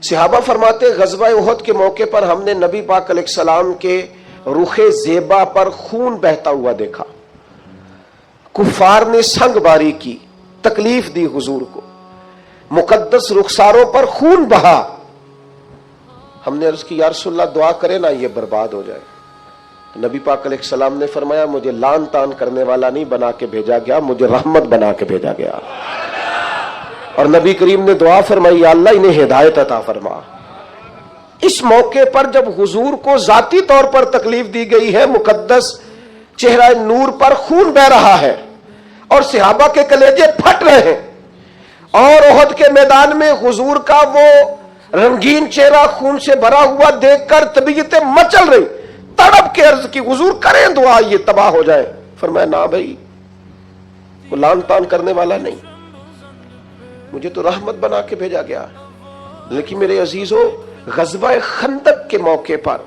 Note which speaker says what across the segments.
Speaker 1: صحابہ فرماتے غزوہ احد کے موقع پر ہم نے نبی پاک علیہ السلام کے رخ زیبا پر خون بہتا ہوا دیکھا. کفار نے سنگ باری کی، تکلیف دی حضور کو، مقدس رخساروں پر خون بہا. ہم نے عرض کی یا رسول اللہ دعا کرے نا یہ برباد ہو جائے. نبی پاک علیہ السلام نے فرمایا مجھے لان تان کرنے والا نہیں بنا کے بھیجا گیا، مجھے رحمت بنا کے بھیجا گیا. اور نبی کریم نے دعا فرمائی یا اللہ انہیں ہدایت عطا فرما. اس موقع پر جب حضور کو ذاتی طور پر تکلیف دی گئی ہے، مقدس چہرہ نور پر خون بہ رہا ہے اور صحابہ کے کلیجے پھٹ رہے ہیں، اور احد کے میدان میں حضور کا وہ رنگین چہرہ خون سے بھرا ہوا دیکھ کر طبیعتیں مچل رہی، تڑپ کے عرض کی حضور کریں دعا یہ تباہ ہو جائے. فرمایا نہ بھائی، وہ لان تان کرنے والا نہیں، مجھے تو رحمت بنا کے بھیجا گیا. لیکن میرے عزیزو، غزوہ خندق کے موقع پر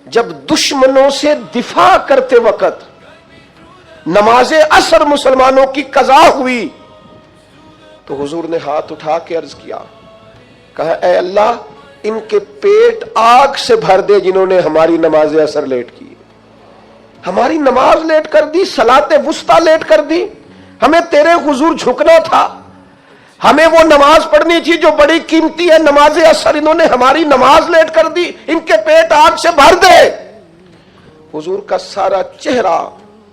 Speaker 1: جب دشمنوں سے دفاع کرتے وقت نماز عصر مسلمانوں کی قضا ہوئی تو حضور نے ہاتھ اٹھا کے عرض کیا، کہا اے اللہ ان کے پیٹ آگ سے بھر دے جنہوں نے ہماری نماز عصر لیٹ کی، ہماری نماز لیٹ کر دی، صلاۃ وسطیٰ لیٹ کر دی. ہمیں تیرے حضور جھکنا تھا، ہمیں وہ نماز پڑھنی تھی جو بڑی قیمتی ہے، نماز عصر انہوں نے ہماری نماز لیٹ کر دی، ان کے پیٹ آگ سے بھر دے. حضور کا سارا چہرہ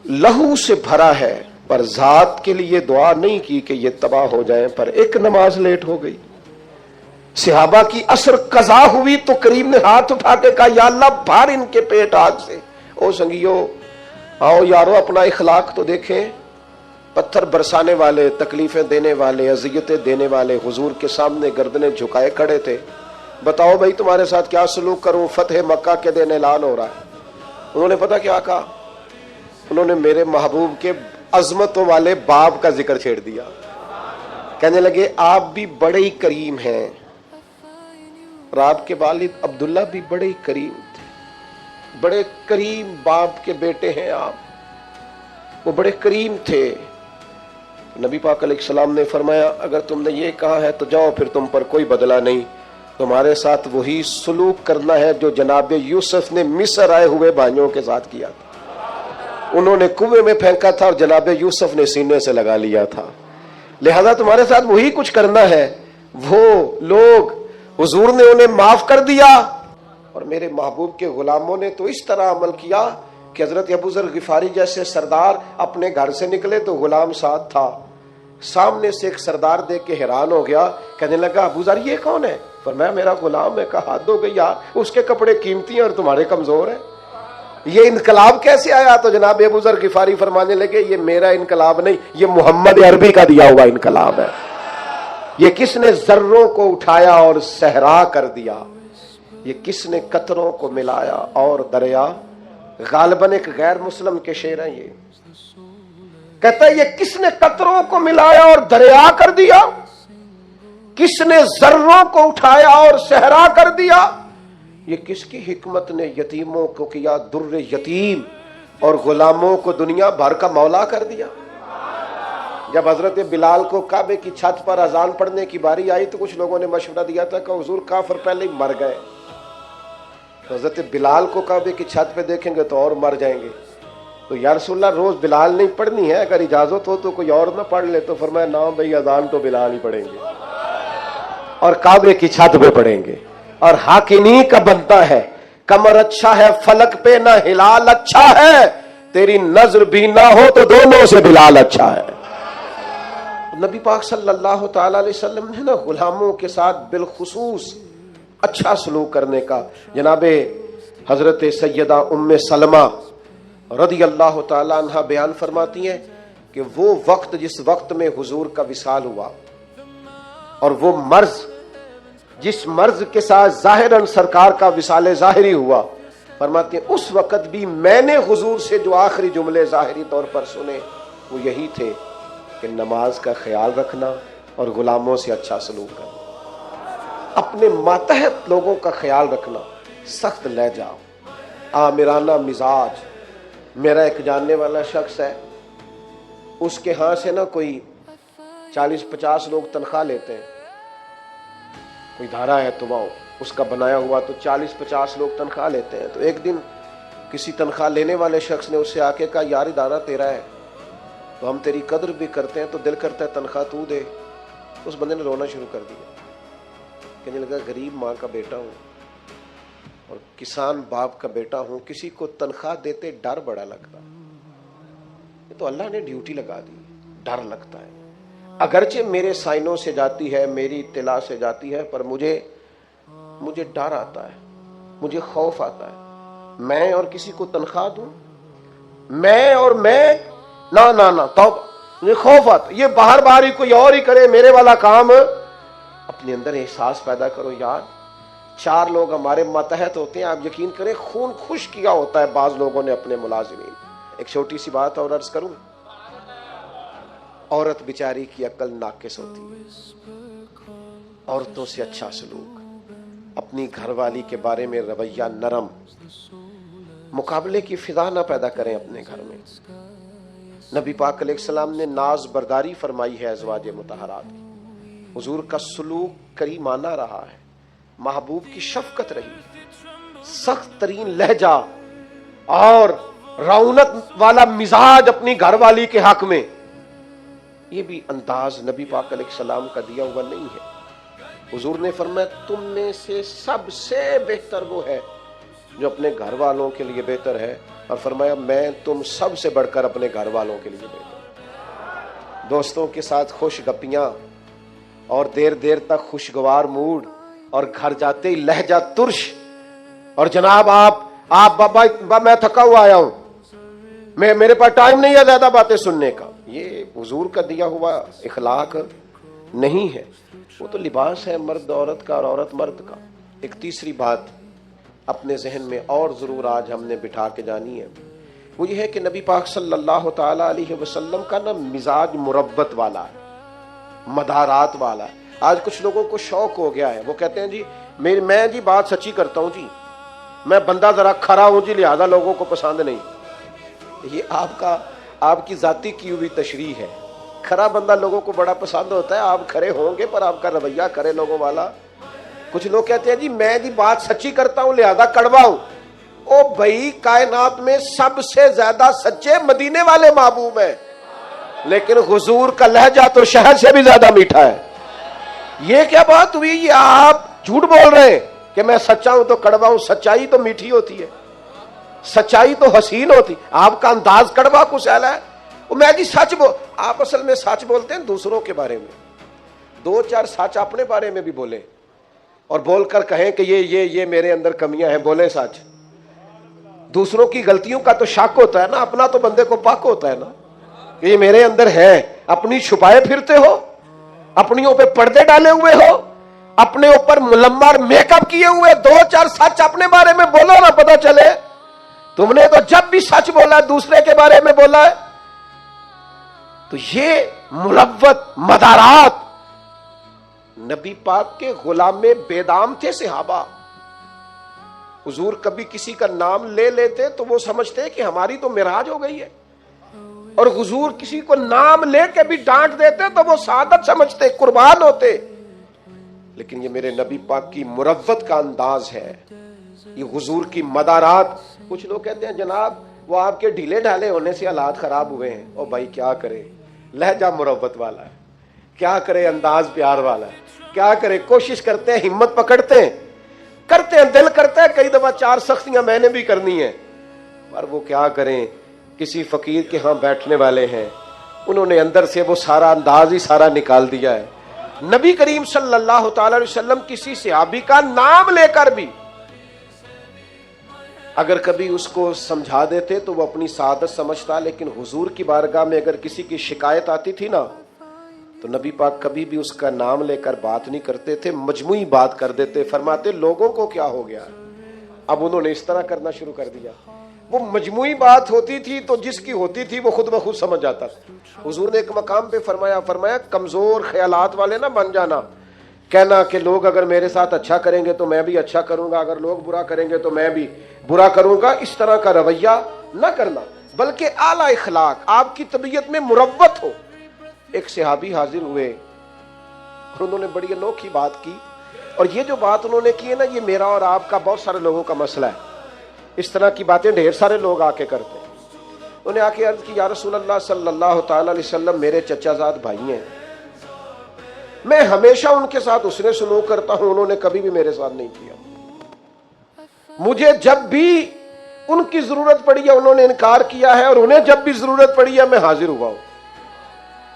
Speaker 1: لہو سے بھرا ہے، پر ذات کے لیے دعا نہیں کی کہ یہ تباہ ہو جائیں، پر ایک نماز لیٹ ہو گئی. صحابہ کی عصر قضا ہوئی تو کریم نے ہاتھ اٹھا کے کہا یا اللہ بھر ان کے پیٹ آگ سے. او سنگیو، آؤ یارو اپنا اخلاق تو دیکھیں. پتھر برسانے والے، تکلیفیں دینے والے، اذیتیں دینے والے حضور کے سامنے گردنیں جھکائے کھڑے تھے. بتاؤ بھائی تمہارے ساتھ کیا سلوک کروں، فتح مکہ کے دن اعلان ہو رہا ہے. انہوں نے پتہ کیا کہا؟ انہوں نے میرے محبوب کے عظمتوں والے باب کا ذکر چھیڑ دیا. کہنے لگے آپ بھی بڑے ہی کریم ہیں، اور آپ کے والد عبداللہ بھی بڑے ہی کریم تھے، بڑے کریم باپ کے بیٹے ہیں آپ، وہ بڑے کریم تھے. نبی پاک علیہ السلام نے فرمایا اگر تم نے یہ کہا ہے تو جاؤ، پھر تم پر کوئی بدلہ نہیں، تمہارے ساتھ وہی سلوک کرنا ہے جو جناب یوسف نے مصر آئے ہوئے بھائیوں کے ساتھ کیا تھا. انہوں نے کنویں میں پھینکا تھا اور جناب یوسف نے سینے سے لگا لیا تھا، لہذا تمہارے ساتھ وہی کچھ کرنا ہے. وہ لوگ حضور نے انہیں معاف کر دیا، اور میرے محبوب کے غلاموں نے تو اس طرح عمل کیا کہ حضرت ابو ذر غفاری جیسے سردار اپنے گھر سے نکلے تو غلام ساتھ تھا. سامنے سے ایک سردار دیکھ کے حیران ہو گیا، کہنے لگا ابو ذر یہ کون ہے؟ فرمایا میرا غلام ہے. کہا حد ہو گئی یار، اس کے کپڑے قیمتی ہیں اور تمہارے کمزور ہیں، یہ انقلاب کیسے آیا؟ تو جناب ابو ذر غفاری فرمانے لگے یہ میرا انقلاب نہیں، یہ محمد عربی کا دیا ہوا انقلاب ہے. یہ کس نے ذروں کو اٹھایا اور صحرا کر دیا، یہ کس نے قطروں کو ملایا اور دریا. غالباً ایک غیر مسلم کے شعر ہیں. یہ کہتا ہے یہ کس نے قطروں کو ملایا اور دریا کر دیا، کس نے ذروں کو اٹھایا اور صحرا کر دیا، یہ کس کی حکمت نے یتیموں کو کیا در یتیم اور غلاموں کو دنیا بھر کا مولا کر دیا. جب حضرت بلال کو کعبے کی چھت پر اذان پڑھنے کی باری آئی تو کچھ لوگوں نے مشورہ دیا تھا کہ حضور کافر پہلے ہی مر گئے، تو حضرت بلال کو کعبے کی چھت پہ دیکھیں گے تو اور مر جائیں گے. تو یا رسول اللہ روز بلال نہیں پڑھنی ہے، اگر اجازت ہو تو کوئی اور نہ پڑھ لے. تو فرمایا نہ بھائی، اذان تو بلال ہی پڑھیں گے اور کعبے کی چھت پہ پڑھیں گے. اور حق انہی کا بنتا ہے، کمر اچھا ہے فلک پہ نہ ہلال اچھا ہے، تیری نظر بھی نہ ہو تو دونوں سے بلال اچھا ہے. نبی پاک صلی اللہ تعالی علیہ وسلم نے نا غلاموں کے ساتھ بالخصوص اچھا سلوک کرنے کا. جناب حضرت سیدہ ام سلمہ رضی اللہ تعالی عنہ بیان فرماتی ہیں کہ وہ وقت جس وقت میں حضور کا وصال ہوا اور وہ مرض جس مرض کے ساتھ ظاہراً سرکار کا وصال ظاہری ہوا، فرماتے ہیں اس وقت بھی میں نے حضور سے جو آخری جملے ظاہری طور پر سنے وہ یہی تھے کہ نماز کا خیال رکھنا اور غلاموں سے اچھا سلوک کرنا، اپنے ماتحت لوگوں کا خیال رکھنا، سخت لہجہ، آمرانہ مزاج. میرا ایک جاننے والا شخص ہے، اس کے ہاں سے نا کوئی 40-50 لوگ تنخواہ لیتے ہیں، کوئی ادارہ ہے تو وہ اس کا بنایا ہوا تو 40-50 لوگ تنخواہ لیتے ہیں. تو ایک دن کسی تنخواہ لینے والے شخص نے اس سے آ کے کہا یار ادارہ تیرا ہے تو ہم تیری قدر بھی کرتے ہیں تو دل کرتا ہے تنخواہ تو دے. اس بندے نے رونا شروع کر دیا, کہنے لگا غریب ماں کا بیٹا ہوں اور کسان باپ کا بیٹا ہوں, کسی کو تنخواہ دیتے ڈر بڑا لگتا. یہ تو اللہ نے ڈیوٹی لگا دی, ڈر لگتا ہے. اگرچہ میرے سائنوں سے جاتی ہے, میری اطلاع سے جاتی ہے, پر مجھے ڈر آتا ہے, مجھے خوف آتا ہے. میں اور کسی کو تنخواہ دوں, میں نہ نہ نہ توبہ, مجھے خوف آتا. یہ باہر ہی کوئی اور ہی کرے, میرے والا کام. اپنے اندر احساس پیدا کرو یار 4 لوگ ہمارے ماتحت ہوتے ہیں, آپ یقین کریں خون خوش کیا ہوتا ہے بعض لوگوں نے اپنے ملازمین. ایک چھوٹی سی بات اور عرض کروں, عورت بیچاری کی عقل ناقص ہوتی ہے. عورتوں سے اچھا سلوک, اپنی گھر والی کے بارے میں رویہ نرم, مقابلے کی فضا نہ پیدا کریں اپنے گھر میں. نبی پاک علیہ السلام نے ناز برداری فرمائی ہے ازواج مطہرات کی. حضور کا سلوک کریمانہ رہا ہے, محبوب کی شفقت رہی, سخت ترین لہجہ اور رعونت والا مزاج اپنی گھر والی کے حق میں. یہ بھی انداز نبی پاک علیہ السلام کا دیا ہوا نہیں ہے. حضور نے فرمایا تم میں سے سب سے بہتر وہ ہے جو اپنے گھر والوں کے لیے بہتر ہے, اور فرمایا میں تم سب سے بڑھ کر اپنے گھر والوں کے لیے بہتر. دوستوں کے ساتھ خوش گپیاں اور دیر تک خوشگوار موڈ, اور گھر جاتے ہی لہجہ ترش, اور جناب آپ بابا میں تھکا ہوا آیا ہوں, میرے پاس ٹائم نہیں ہے زیادہ باتیں سننے کا. یہ حضور کا دیا ہوا اخلاق نہیں ہے. وہ تو لباس ہے مرد عورت کا اور عورت مرد کا. ایک تیسری بات اپنے ذہن میں اور ضرور آج ہم نے بٹھا کے جانی ہے, وہ یہ ہے کہ نبی پاک صلی اللہ تعالی علیہ وسلم کا نا مزاج مربت والا ہے, مدارات والا ہے. آج کچھ لوگوں کو شوق ہو گیا ہے, وہ کہتے ہیں جی میں جی بات سچی کرتا ہوں جی, میں بندہ ذرا کھرا ہوں جی لہذا لوگوں کو پسند نہیں. یہ آپ کی ذاتی کی ہوئی تشریح ہے. کھرا بندہ لوگوں کو بڑا پسند ہوتا ہے, آپ کھرے ہوں گے پر آپ کا رویہ کھرے لوگوں والا. کچھ لوگ کہتے ہیں جی میں جی بات سچی کرتا ہوں لہذا کڑوا ہوں. او بھائی کائنات میں سب سے زیادہ سچے مدینے والے محبوب ہیں, لیکن حضور کا لہجہ تو شہر سے بھی زیادہ میٹھا ہے. یہ کیا بات ہوئی, یہ آپ جھوٹ بول رہے ہیں کہ میں سچا ہوں تو کڑوا ہوں. سچائی تو میٹھی ہوتی ہے, سچائی تو حسین ہوتی. آپ کا انداز کڑوا کسیلا ہے. میں جی سچ آپ اصل میں سچ بولتے ہیں دوسروں کے بارے میں, 2-4 سچ اپنے بارے میں بھی بولیں اور بول کر کہیں کہ یہ میرے اندر کمیاں ہیں. بولیں سچ. دوسروں کی غلطیوں کا تو شک ہوتا ہے نا, اپنا تو بندے کو پاک ہوتا ہے نا کہ یہ میرے اندر ہے. اپنی چھپائے پھرتے ہو, اپنیوں پہ پردے ڈالے ہوئے ہو, اپنے اوپر ملمر میک اپ کیے ہوئے. 2-4 سچ اپنے بارے میں بولو نا, پتا چلے. تم نے تو جب بھی سچ بولا ہے دوسرے کے بارے میں بولا ہے. تو یہ ملوت مدارات, نبی پاک کے غلام بیدام تھے صحابہ. حضور کبھی کسی کا نام لے لیتے تو وہ سمجھتے کہ ہماری تو معراج ہو گئی ہے, اور حضور کسی کو نام لے کے بھی ڈانٹ دیتے تو وہ سعادت سمجھتے, قربان ہوتے. لیکن یہ میرے نبی پاک کی مروت کا انداز ہے, یہ حضور کی مدارات. کچھ لوگ کہتے ہیں جناب وہ آپ کے ڈھیلے ڈھالے ہونے سے حالات خراب ہوئے ہیں. او بھائی کیا کرے, لہجہ مروت والا ہے, کیا کرے انداز پیار والا ہے, کیا کرے. کوشش کرتے ہیں, ہمت پکڑتے ہیں, دل کرتا ہے کئی دفعہ 4 سختیاں میں نے بھی کرنی ہیں, پر وہ کیا کریں. کسی فقیر کے ہاں بیٹھنے والے ہیں, انہوں نے اندر سے وہ سارا انداز ہی سارا نکال دیا ہے. نبی کریم صلی اللہ تعالی علیہ وسلم کسی صحابی کا نام لے کر بھی اگر کبھی اس کو سمجھا دیتے تو وہ اپنی سعادت سمجھتا. لیکن حضور کی بارگاہ میں اگر کسی کی شکایت آتی تھی نا تو نبی پاک کبھی بھی اس کا نام لے کر بات نہیں کرتے تھے, مجموعی بات کر دیتے. فرماتے لوگوں کو کیا ہو گیا, اب انہوں نے اس طرح کرنا شروع کر دیا. وہ مجموعی بات ہوتی تھی تو جس کی ہوتی تھی وہ خود بخود سمجھ جاتا تھا. حضور نے ایک مقام پہ فرمایا کمزور خیالات والے نہ بن جانا, کہنا کہ لوگ اگر میرے ساتھ اچھا کریں گے تو میں بھی اچھا کروں گا, اگر لوگ برا کریں گے تو میں بھی برا کروں گا. اس طرح کا رویہ نہ کرنا, بلکہ اعلی اخلاق, آپ کی طبیعت میں مروت ہو. ایک صحابی حاضر ہوئے اور انہوں نے بڑی انوکھی بات کی اور یہ جو بات انہوں نے کی ہے نا، یہ میرا اور آپ کا بہت سارے لوگوں کا مسئلہ ہے. اس طرح کی باتیں ڈھیر سارے لوگ آ کے کرتے ہیں. انہیں آ کے عرض کی، یا رسول اللہ صلی اللہ تعالی علیہ وسلم میرے چچا زاد بھائی ہیں، میں ہمیشہ ان کے ساتھ حسن سلوک کرتا ہوں، انہوں نے کبھی بھی میرے ساتھ نہیں کیا. مجھے جب بھی ان کی ضرورت پڑی ہے انہوں نے انکار کیا ہے، اور انہیں جب بھی ضرورت پڑی ہے میں حاضر ہوا ہوں.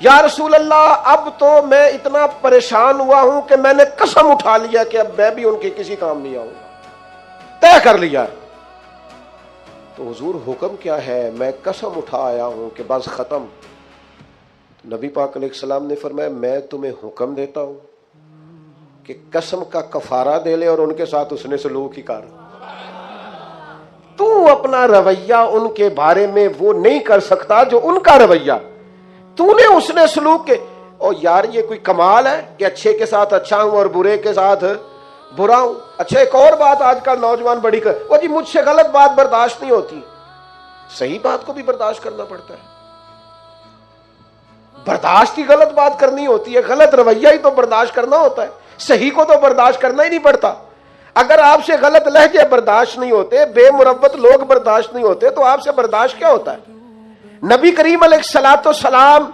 Speaker 1: یا رسول اللہ اب تو میں اتنا پریشان ہوا ہوں کہ میں نے قسم اٹھا لیا کہ اب میں بھی ان کے کسی کام نہیں آؤں گا، طے کر لیا. تو حضور حکم کیا ہے؟ میں قسم اٹھا آیا ہوں کہ بس ختم. نبی پاک علیہ السلام نے فرمایا میں تمہیں حکم دیتا ہوں کہ قسم کا کفارہ دے لے اور ان کے ساتھ اس نے سلوک ہی کر. تو اپنا رویہ ان کے بارے میں وہ نہیں کر سکتا جو ان کا رویہ. تو نے اس نے سلوک کے، اور یار یہ کوئی کمال ہے کہ اچھے کے ساتھ اچھا ہوں اور برے کے ساتھ برا ہوں. اچھا ایک اور بات آج کل نوجوان بڑی وہ جی مجھ سے غلط بات برداشت نہیں ہوتی. صحیح بات کو بھی برداشت کرنا پڑتا ہے. برداشت ہی غلط بات کرنی ہوتی ہے، غلط رویہ ہی تو برداشت کرنا ہوتا ہے، صحیح کو تو برداشت کرنا ہی نہیں پڑتا. اگر آپ سے غلط لہجے برداشت نہیں ہوتے، بے مروت لوگ برداشت نہیں ہوتے، تو آپ سے برداشت کیا ہوتا ہے؟ نبی کریم علیہ الصلوۃ والسلام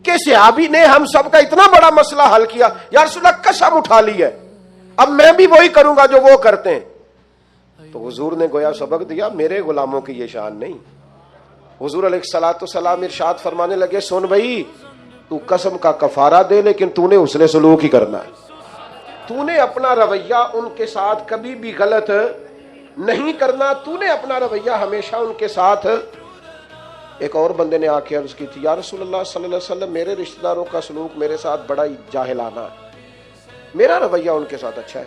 Speaker 1: کے صحابی نے ہم سب کا اتنا بڑا مسئلہ حل کیا. یا رسول اللہ قسم اٹھا لی ہے اب میں بھی وہی کروں گا جو وہ کرتے ہیں. تو حضور نے گویا سبق دیا، میرے غلاموں کی یہ شان نہیں. حضور علیہ الصلوۃ والسلام ارشاد فرمانے لگے، سن بھائی تو قسم کا کفارہ دے لیکن تو نے حسن سلوک ہی کرنا ہے. تو نے اپنا رویہ ان کے ساتھ کبھی بھی غلط نہیں کرنا، تو نے اپنا رویہ ہمیشہ ان کے ساتھ. ایک اور بندے نے آ کے عرض کی تھی، یا رسول اللہ صلی اللہ علیہ وسلم میرے رشتہ داروں کا سلوک میرے ساتھ بڑا ہی جاہلانہ ہے، میرا رویہ ان کے ساتھ اچھا ہے.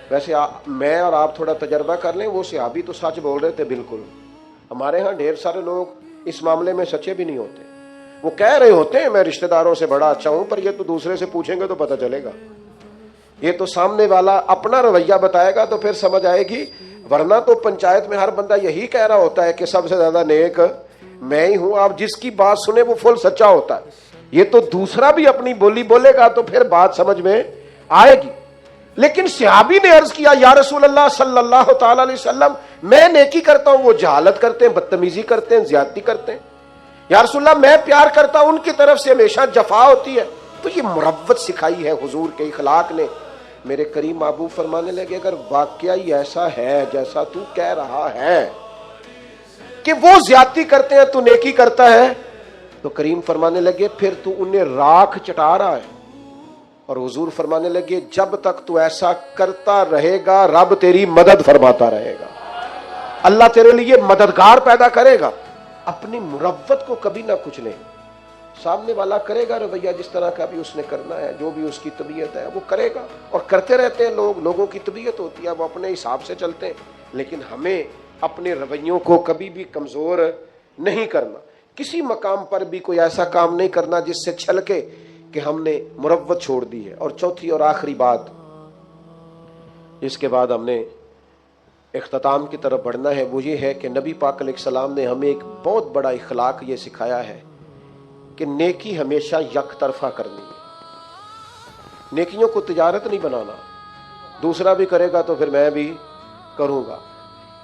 Speaker 1: ویسے میں اور آپ تھوڑا تجربہ کر لیں، وہ صحابی تو سچ بول رہے تھے بالکل. ہمارے ہاں ڈھیر سارے لوگ اس معاملے میں سچے بھی نہیں ہوتے. وہ کہہ رہے ہوتے ہیں میں رشتہ داروں سے بڑا اچھا ہوں، پر یہ تو دوسرے سے پوچھیں گے تو پتہ چلے گا. یہ تو سامنے والا اپنا رویہ بتائے گا تو پھر سمجھ آئے گی، ورنہ تو پنچایت میں ہر بندہ یہی کہہ رہا ہوتا ہے کہ سب سے زیادہ نیک میں ہی ہوں. آپ جس کی بات سنے وہ فل سچا ہوتا ہے. یہ تو دوسرا بھی اپنی بولی بولے گا تو پھر بات سمجھ میں آئے گی. لیکن صحابی نے عرض کیا، یا رسول اللہ صلی اللہ تعالی علیہ وسلم میں نیکی کرتا ہوں، وہ جہالت کرتے ہیں، بدتمیزی کرتے ہیں، زیادتی کرتے ہیں. یا رسول اللہ میں پیار کرتا ہوں، ان کی طرف سے ہمیشہ جفا ہوتی ہے. تو یہ مروت سکھائی ہے حضور کے اخلاق نے. میرے کریم محبوب فرمانے لگے، اگر واقعہ ہی ایسا ہے جیسا تو کہہ رہا ہے کہ وہ زیادتی کرتے ہیں تو نیکی کرتا ہے، تو کریم فرمانے لگے پھر تو انہیں راکھ چٹا رہا ہے. اور حضور فرمانے لگے جب تک تو ایسا کرتا رہے گا رب تیری مدد فرماتا رہے گا، اللہ تیرے لیے مددگار پیدا کرے گا. اپنی مروت کو کبھی نہ کچلیں. سامنے والا کرے گا رویہ جس طرح کا بھی اس نے کرنا ہے، جو بھی اس کی طبیعت ہے وہ کرے گا، اور کرتے رہتے ہیں. لوگوں کی طبیعت ہوتی ہے، وہ اپنے حساب سے چلتے ہیں. لیکن ہمیں اپنے رویوں کو کبھی بھی کمزور نہیں کرنا. کسی مقام پر بھی کوئی ایسا کام نہیں کرنا جس سے چھلکے کہ ہم نے مروت چھوڑ دی ہے. اور چوتھی اور آخری بات، اس کے بعد ہم نے اختتام کی طرف بڑھنا ہے، وہ یہ ہے کہ نبی پاک علیہ السلام نے ہمیں ایک بہت بڑا اخلاق یہ سکھایا ہے کہ نیکی ہمیشہ یک طرفہ کرنی ہے. نیکیوں کو تجارت نہیں بنانا، دوسرا بھی کرے گا تو پھر میں بھی کروں گا.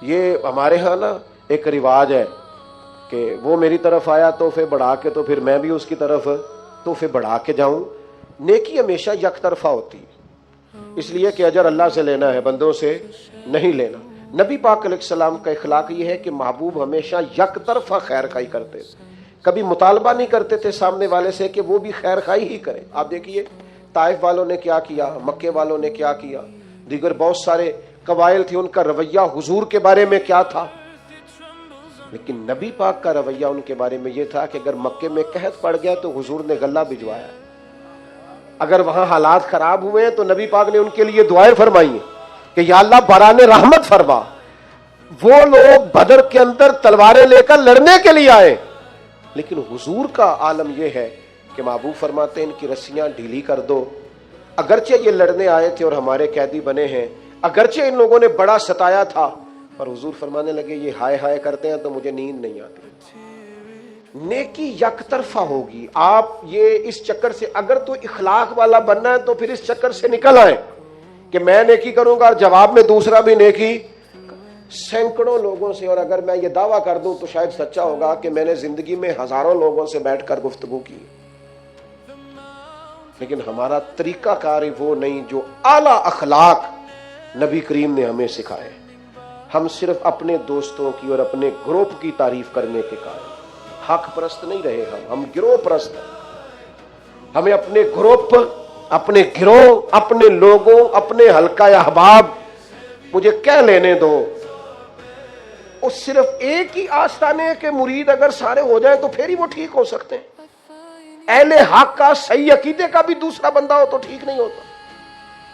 Speaker 1: یہ ہمارے ہاں نا ایک رواج ہے کہ وہ میری طرف آیا تحفے بڑھا کے تو پھر میں بھی اس کی طرف تحفے بڑھا کے جاؤں. نیکی ہمیشہ یک طرفہ ہوتی ہے، اس لیے کہ اجر اللہ سے لینا ہے، بندوں سے نہیں لینا. نبی پاک علیہ السلام کا اخلاق یہ ہے کہ محبوب ہمیشہ یک طرفہ خیر خواہی کرتے تھے. کبھی مطالبہ نہیں کرتے تھے سامنے والے سے کہ وہ بھی خیر خواہی ہی کرے. آپ دیکھیے طائف والوں نے کیا کیا، مکے والوں نے کیا کیا، دیگر بہت سارے قبائل تھے، ان کا رویہ حضور کے بارے میں کیا تھا. لیکن نبی پاک کا رویہ ان کے بارے میں یہ تھا کہ اگر مکے میں قحط پڑ گیا تو حضور نے غلہ بھجوایا. اگر وہاں حالات خراب ہوئے ہیں تو نبی پاک نے ان کے لیے دعائیں فرمائی ہیں کہ یا اللہ باران رحمت فرما. وہ لوگ بدر کے اندر تلواریں لے کر لڑنے کے لیے آئے، لیکن حضور کا عالم یہ ہے کہ محبوب فرماتے ہیں ان کی رسیاں ڈھیلی کر دو. اگرچہ یہ لڑنے آئے تھے اور ہمارے قیدی بنے ہیں، اگرچہ ان لوگوں نے بڑا ستایا تھا، پر حضور فرمانے لگے یہ ہائے ہائے کرتے ہیں تو مجھے نیند نہیں آتی. نیکی یک طرفہ ہوگی. آپ یہ اس چکر سے اگر تو اخلاق والا بننا ہے تو پھر اس چکر سے نکل آئے کہ میں نیکی کروں گا اور جواب میں دوسرا بھی نیکی سینکڑوں لوگوں سے، اور اگر میں یہ دعویٰ کر دوں تو شاید سچا ہوگا کہ میں نے زندگی میں ہزاروں لوگوں سے بیٹھ کر گفتگو کی، لیکن ہمارا طریقہ کار وہ نہیں جو اعلیٰ اخلاق نبی کریم نے ہمیں سکھائے۔ ہم صرف اپنے دوستوں کی اور اپنے گروپ کی تعریف کرنے کے قائل، حق پرست نہیں رہے، ہم گروہ پرست ہیں۔ ہمیں اپنے گروپ، اپنے گروہ، اپنے لوگوں، اپنے حلقہ احباب مجھے کہہ لینے دو، اور صرف ایک ہی آستانے کے مرید اگر سارے ہو جائیں تو پھر ہی وہ ٹھیک ہو سکتے ہیں۔ اہل حق کا صحیح عقیدے کا بھی دوسرا بندہ ہو تو ٹھیک نہیں ہوتا۔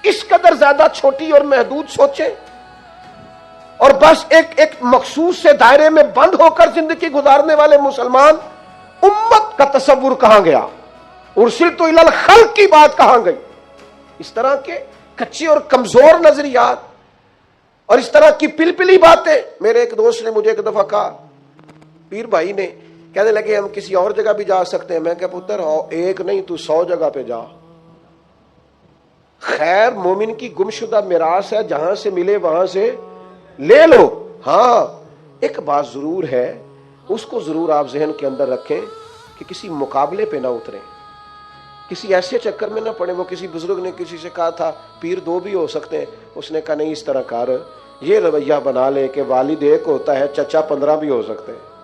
Speaker 1: اس قدر زیادہ چھوٹی اور محدود سوچیں اور بس ایک مخصوص سے دائرے میں بند ہو کر زندگی گزارنے والے مسلمان، امت کا تصور کہاں گیا؟ ارسلت الی الخلق کی بات کہاں گئی؟ اس طرح کے کچے اور کمزور نظریات اور اس طرح کی پلپلی باتیں۔ میرے ایک دوست نے مجھے ایک دفعہ کہا، پیر بھائی نے کہنے لگے ہم کسی اور جگہ بھی جا سکتے ہیں۔ میں کہا پتر ایک نہیں تو 100 جگہ پہ جا، خیر مومن کی گمشدہ میراث ہے، جہاں سے ملے وہاں سے لے لو۔ ہاں ایک بات ضرور ہے، اس کو ضرور آپ ذہن کے اندر رکھیں کہ کسی مقابلے پہ نہ اتریں، کسی ایسے چکر میں نہ پڑے۔ وہ کسی بزرگ نے کسی سے کہا تھا پیر 2 بھی ہو سکتے ہیں، اس نے کہا نہیں، اس طرح کر یہ رویہ بنا لے کہ والد ایک ہوتا ہے، چچا 15 بھی ہو سکتے ہیں۔